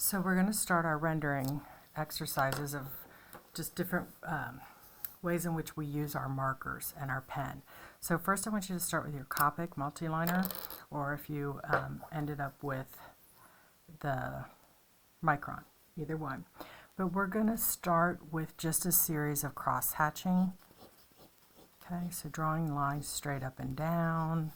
So we're going to start our rendering exercises of just different ways in which we use our markers and our pen. So first I want you to start with your Copic multiliner, or if you ended up with the Micron, either one. But we're going to start with just a series of cross-hatching. Okay, so drawing lines straight up and down,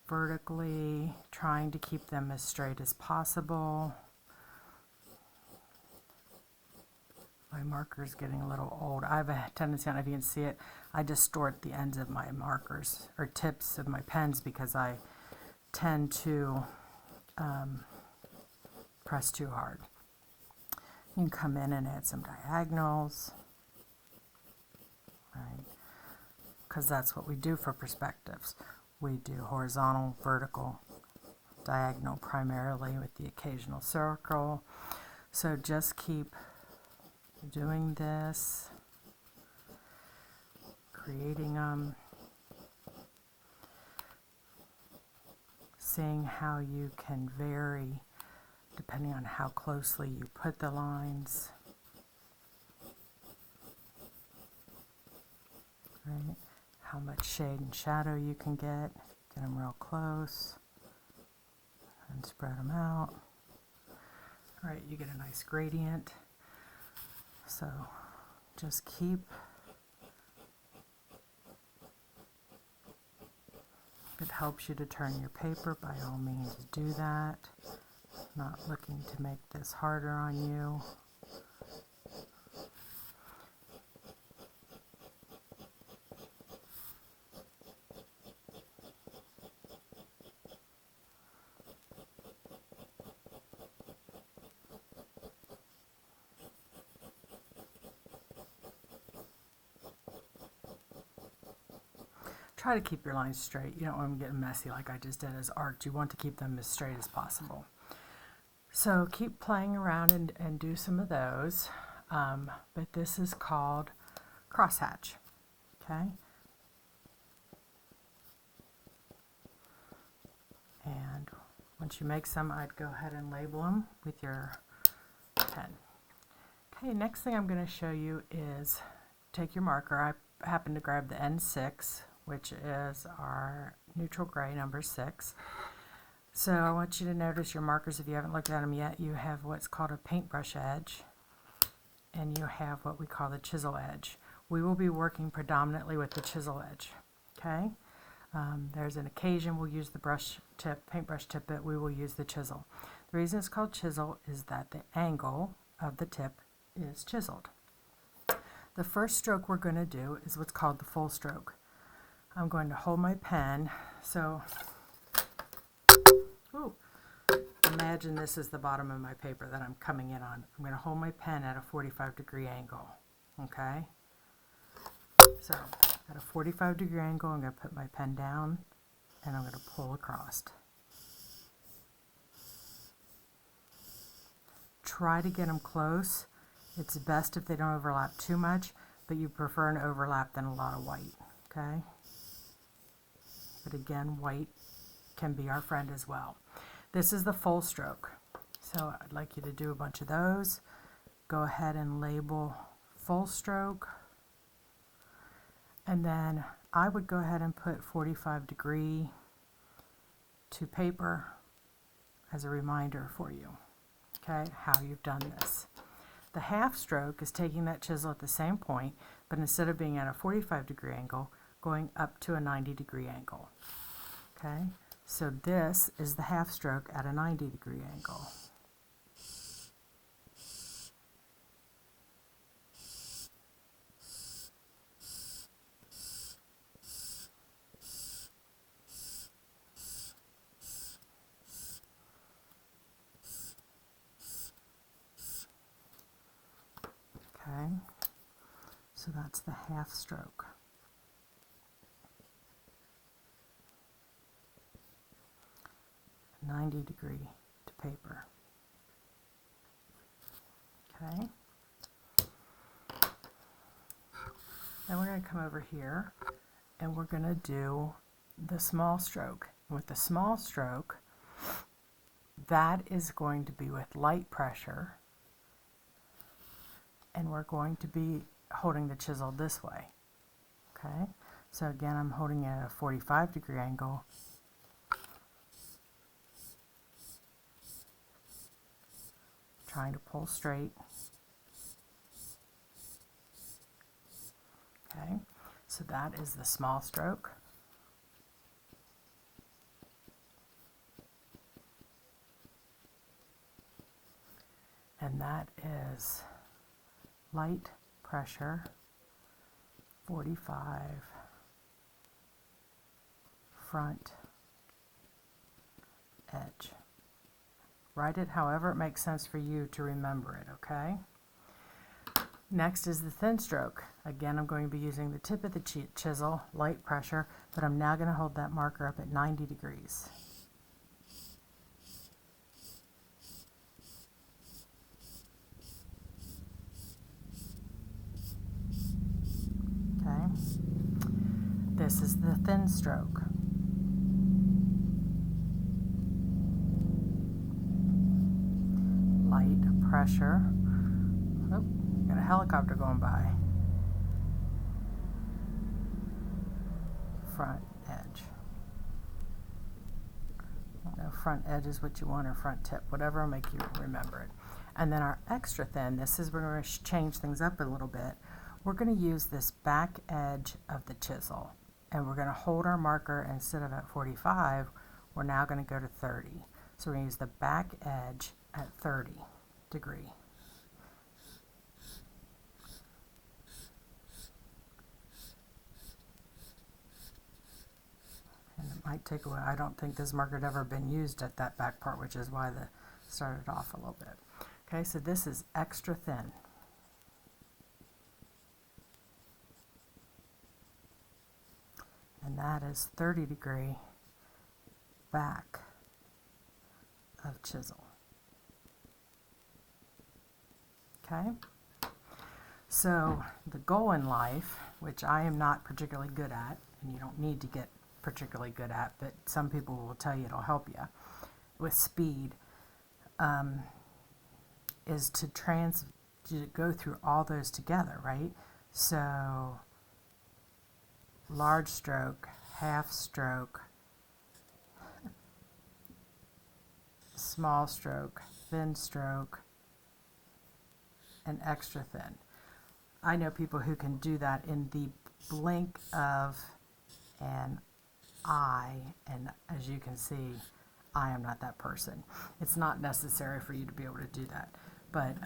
vertically, trying to keep them as straight as possible. My marker is getting a little old. I have a tendency, I don't know if you can see it, I distort the ends of my markers, or tips of my pens, because I tend to press too hard. You can come in and add some diagonals, right? Because that's what we do for perspectives. We do horizontal, vertical, diagonal primarily, with the occasional circle. So just keep doing this, creating them, seeing how you can vary depending on how closely you put the lines. Right? How much shade and shadow you can get them real close, and spread them out. All right, you get a nice gradient. So just keep if it helps you to turn your paper, by all means do that. Not looking to make this harder on you. Try to keep your lines straight. You don't want them getting messy like I just did as arcs. You want to keep them as straight as possible. So keep playing around and do some of those. But this is called crosshatch. Okay? And once you make some, I'd go ahead and label them with your pen. Okay, next thing I'm going to show you is take your marker. I happen to grab the N6, which is our neutral gray, number 6. So I want you to notice your markers. If you haven't looked at them yet, you have what's called a paintbrush edge, and you have what we call the chisel edge. We will be working predominantly with the chisel edge. Okay? There's an occasion we'll use the brush tip, paintbrush tip, but we will use the chisel. The reason it's called chisel is that the angle of the tip is chiseled. The first stroke we're going to do is what's called the full stroke. I'm going to hold my pen, so imagine this is the bottom of my paper that I'm coming in on. I'm going to hold my pen at a 45-degree angle, okay? So at a 45-degree angle, I'm going to put my pen down, and I'm going to pull across. Try to get them close. It's best if they don't overlap too much, but you prefer an overlap than a lot of white, okay? But again, white can be our friend as well. This is the full stroke. So I'd like you to do a bunch of those. Go ahead and label full stroke. And then I would go ahead and put 45-degree to paper as a reminder for you, okay, how you've done this. The half stroke is taking that chisel at the same point, but instead of being at a 45-degree angle, going up to a 90-degree angle. Okay, so this is the half stroke at a 90-degree angle. Okay, so that's the half stroke. A 90-degree to paper. Okay. Then we're going to come over here and we're going to do the small stroke. With the small stroke, that is going to be with light pressure, and we're going to be holding the chisel this way. Okay, so again, I'm holding it at a 45-degree angle. Trying to pull straight. Okay, so that is the small stroke. And that is light pressure, 45, front edge. Write it however it makes sense for you to remember it, okay? Next is the thin stroke. Again, I'm going to be using the tip of the chisel, light pressure, but I'm now going to hold that marker up at 90 degrees. Okay? This is the thin stroke. Light pressure. Oh, got a helicopter going by. Front edge. I don't know, front edge is what you want, or front tip, whatever will make you remember it. And then our extra thin, this is, we're going to change things up a little bit. We're going to use this back edge of the chisel, and we're going to hold our marker. Instead of at 45, we're now going to go to 30. So we're going to use the back edge at 30 degree. And it might take a while. I don't think this marker had ever been used at that back part, which is why the started off a little bit. Okay, so this is extra thin. And that is 30 degree back of chisel. Okay, so the goal in life, which I am not particularly good at, and you don't need to get particularly good at, but some people will tell you it'll help you with speed, is to go through all those together, right? So large stroke, half stroke, small stroke, thin stroke, and extra thin. I know people who can do that in the blink of an eye, and as you can see, I am not that person. It's not necessary for you to be able to do that, but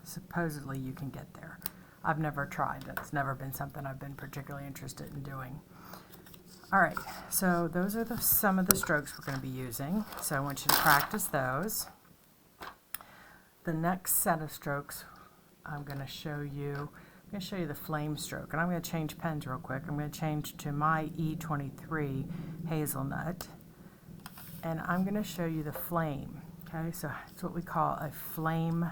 supposedly you can get there. I've never tried. That's never been something I've been particularly interested in doing. All right, so those are some of the strokes we're going to be using. So I want you to practice those. The next set of strokes I'm going to show you, the flame stroke, and I'm going to change pens real quick. I'm going to change to my E23 hazelnut, and I'm going to show you the flame. Okay, so it's what we call a flame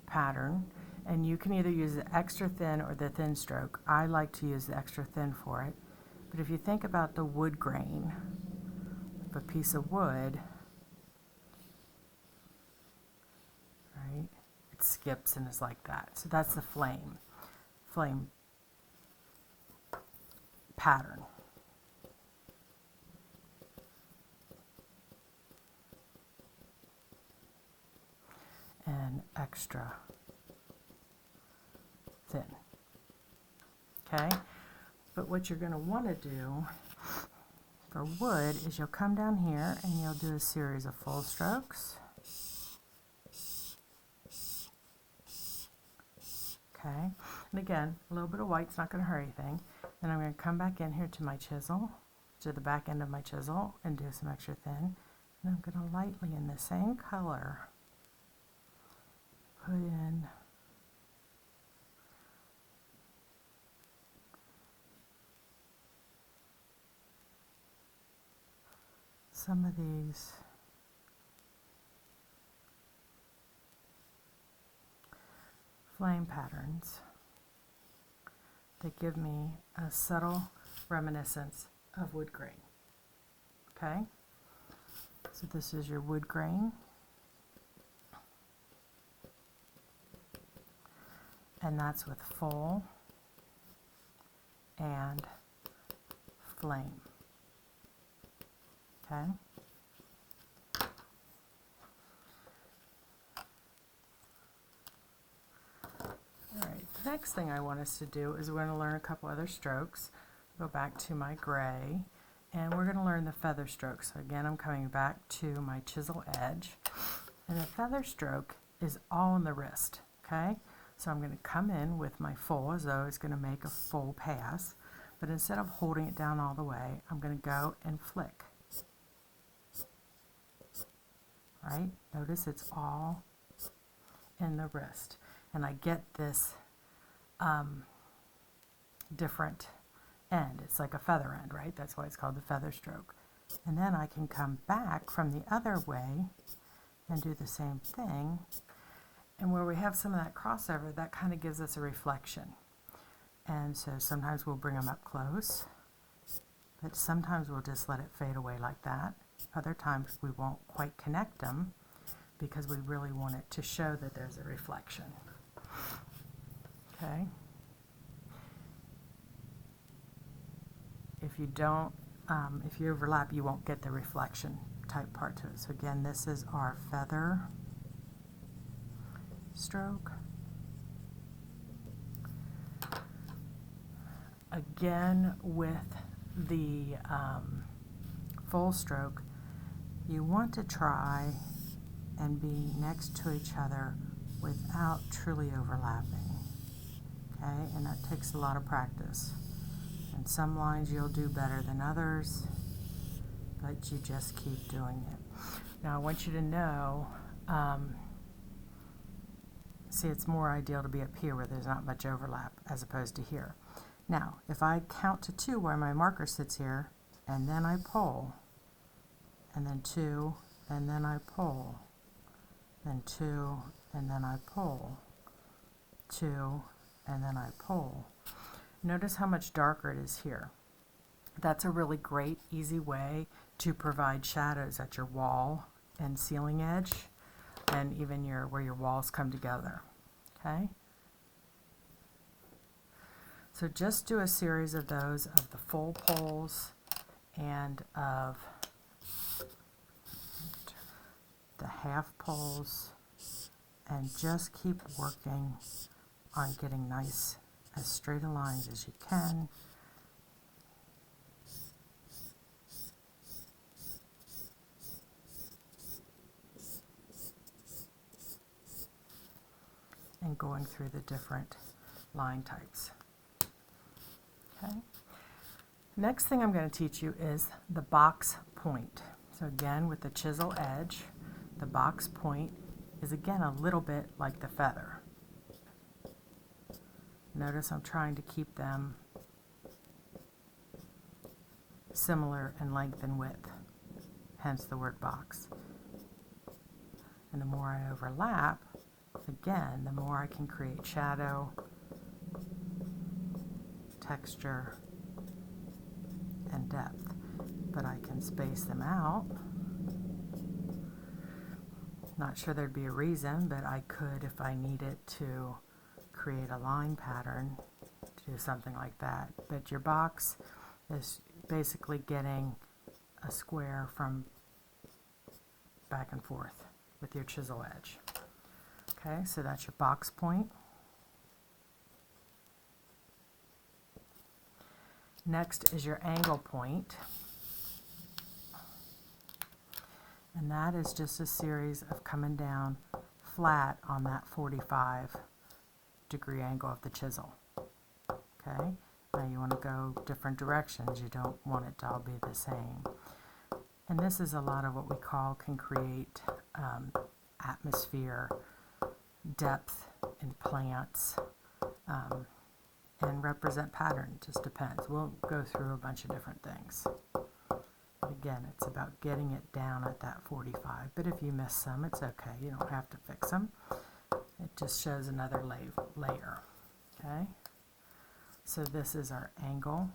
pattern, and you can either use the extra thin or the thin stroke. I like to use the extra thin for it, but if you think about the wood grain of a piece of wood, right, it skips and is like that. So that's the flame pattern. And extra thin. Okay, but what you're going to want to do for wood is you'll come down here and you'll do a series of full strokes. Okay, and again, a little bit of white's not going to hurt anything. Then I'm going to come back in here to my chisel, to the back end of my chisel, and do some extra thin. And I'm going to lightly, in the same color, put in some of these flame patterns that give me a subtle reminiscence of wood grain. Okay? So this is your wood grain. And that's with full and flame. Okay? Alright, the next thing I want us to do is we're going to learn a couple other strokes. Go back to my gray, and we're going to learn the feather stroke. So again, I'm coming back to my chisel edge, and the feather stroke is all in the wrist. Okay? So I'm going to come in with my full as though it's going to make a full pass, but instead of holding it down all the way, I'm going to go and flick. Right? Notice it's all in the wrist. And I get this different end. It's like a feather end, right? That's why it's called the feather stroke. And then I can come back from the other way and do the same thing. And where we have some of that crossover, that kind of gives us a reflection. And so sometimes we'll bring them up close, but sometimes we'll just let it fade away like that. Other times we won't quite connect them because we really want it to show that there's a reflection. Okay? If you don't, if you overlap, you won't get the reflection type part to it. So again, this is our feather stroke. Again, with the full stroke, you want to try and be next to each other without truly overlapping. Okay, and that takes a lot of practice. And some lines you'll do better than others, but you just keep doing it. Now I want you to know, see, it's more ideal to be up here where there's not much overlap as opposed to here. Now, if I count to 2 where my marker sits here, and then I pull, and then 2, and then I pull, then 2, and then I pull, 2, and then I pull. Notice how much darker it is here. That's a really great, easy way to provide shadows at your wall and ceiling edge, and even where your walls come together. Okay? So just do a series of those, of the full pulls and of the half pulls, and just keep working on getting nice, as straight a lines as you can. And going through the different line types. Okay. Next thing I'm going to teach you is the box point. So again, with the chisel edge, the box point is again a little bit like the feather. Notice I'm trying to keep them similar in length and width, hence the word box. And the more I overlap, again, the more I can create shadow, texture, and depth. But I can space them out. Not sure there'd be a reason, but I could, if I needed to create a line pattern, do something like that. But your box is basically getting a square from back and forth with your chisel edge. Okay, so that's your box point. Next is your angle point. And that is just a series of coming down flat on that 45-degree angle of the chisel. Okay, now you want to go different directions. You don't want it to all be the same. And this is a lot of what we can create atmosphere, depth in plants, and represent pattern. Just depends. We'll go through a bunch of different things. Again, it's about getting it down at that 45, but if you miss some, it's okay. You don't have to fix them. It just shows another layer. Okay? So this is our angle.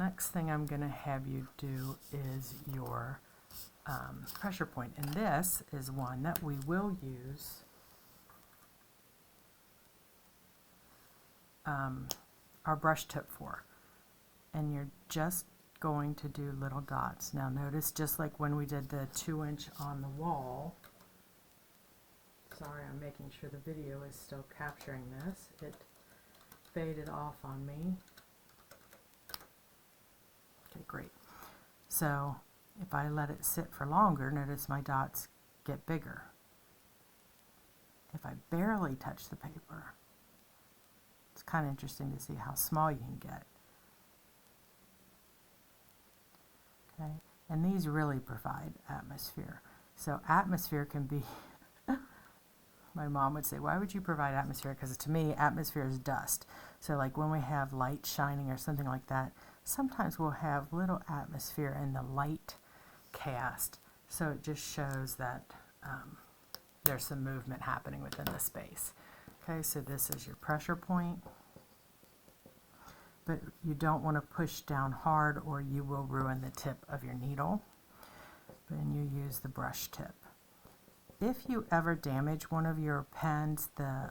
next thing I'm going to have you do is your pressure point. And this is one that we will use our brush tip for. And you're just going to do little dots. Now notice, just like when we did the 2-inch on the wall, sorry, I'm making sure the video is still capturing this. It faded off on me. Okay, great. So if I let it sit for longer, notice my dots get bigger. If I barely touch the paper, it's kind of interesting to see how small you can get. Okay, and these really provide atmosphere. So atmosphere can be, my mom would say, why would you provide atmosphere? Because to me, atmosphere is dust. So like when we have light shining or something like that, sometimes we'll have little atmosphere in the light cast. So it just shows that there's some movement happening within the space. Okay, so this is your pressure point. But you don't want to push down hard or you will ruin the tip of your needle. And you use the brush tip. If you ever damage one of your pens, the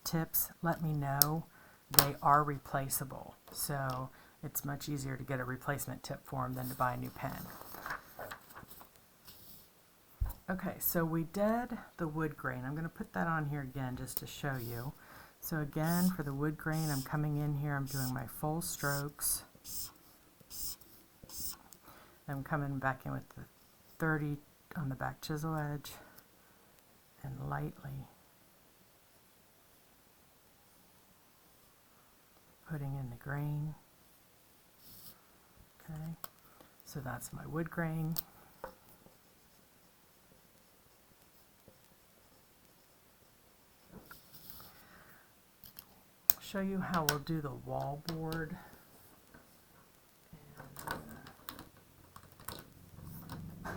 tips, let me know. They are replaceable. So it's much easier to get a replacement tip for them than to buy a new pen. Okay, so we did the wood grain. I'm going to put that on here again just to show you. So again, for the wood grain, I'm coming in here, I'm doing my full strokes. I'm coming back in with the 30 on the back chisel edge and lightly putting in the grain. Okay, so that's my wood grain. Show you how we'll do the wall board. And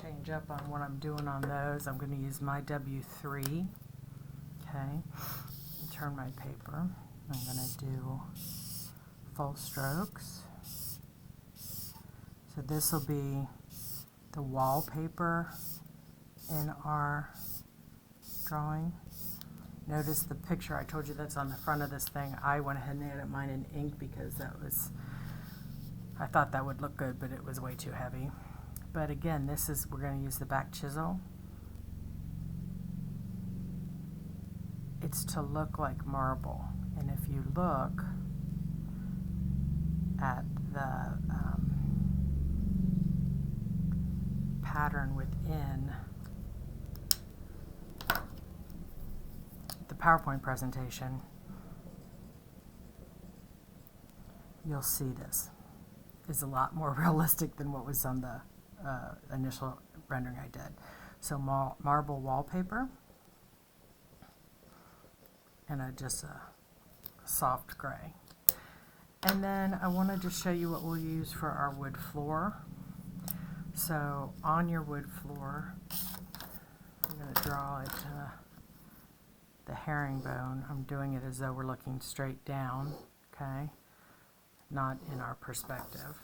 change up on what I'm doing on those. I'm going to use my W3. Okay, and turn my paper. I'm going to do full strokes. So this will be the wallpaper in our drawing. Notice the picture I told you that's on the front of this thing. I went ahead and added mine in ink because I thought that would look good, but it was way too heavy. But again, we're going to use the back chisel. It's to look like marble. And if you look at the pattern within the PowerPoint presentation, you'll see this is a lot more realistic than what was on the initial rendering I did. So marble wallpaper and just a soft gray. And then I wanted to show you what we'll use for our wood floor. So on your wood floor, I'm going to draw it the herringbone. I'm doing it as though we're looking straight down, okay? Not in our perspective.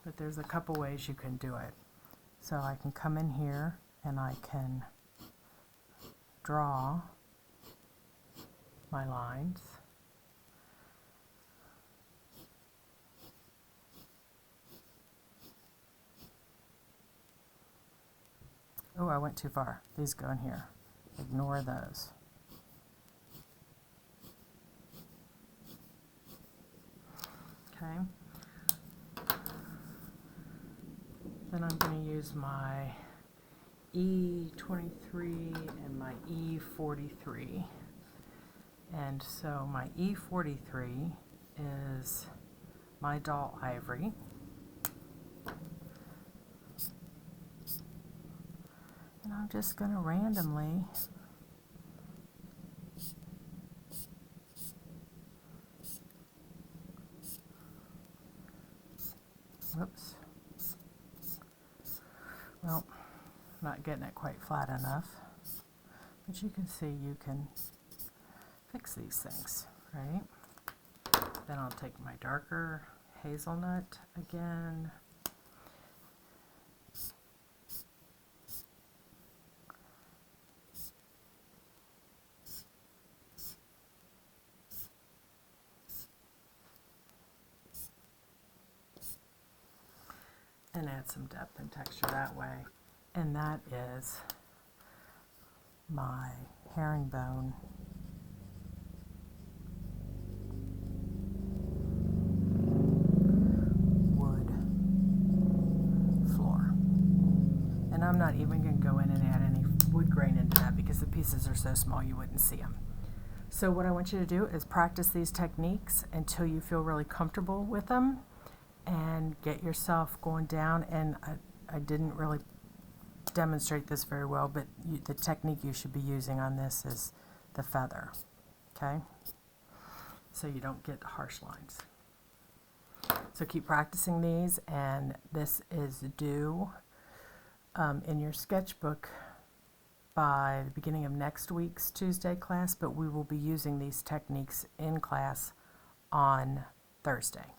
But there's a couple ways you can do it. So I can come in here and I can draw my lines. Oh, I went too far. These go in here. Ignore those. Okay. Then I'm going to use my E23 and my E43. And so my E43 is my dull ivory. And I'm just going to randomly whoops. Well, I'm not getting it quite flat enough. But you can see you can fix these things, right? Then I'll take my darker hazelnut again. And add some depth and texture that way. And that is my herringbone wood floor. And I'm not even going to go in and add any wood grain into that because the pieces are so small you wouldn't see them. So what I want you to do is practice these techniques until you feel really comfortable with them and get yourself going down. And I didn't really demonstrate this very well, but the technique you should be using on this is the feather, okay? So you don't get harsh lines. So keep practicing these, and this is due in your sketchbook by the beginning of next week's Tuesday class, but we will be using these techniques in class on Thursday.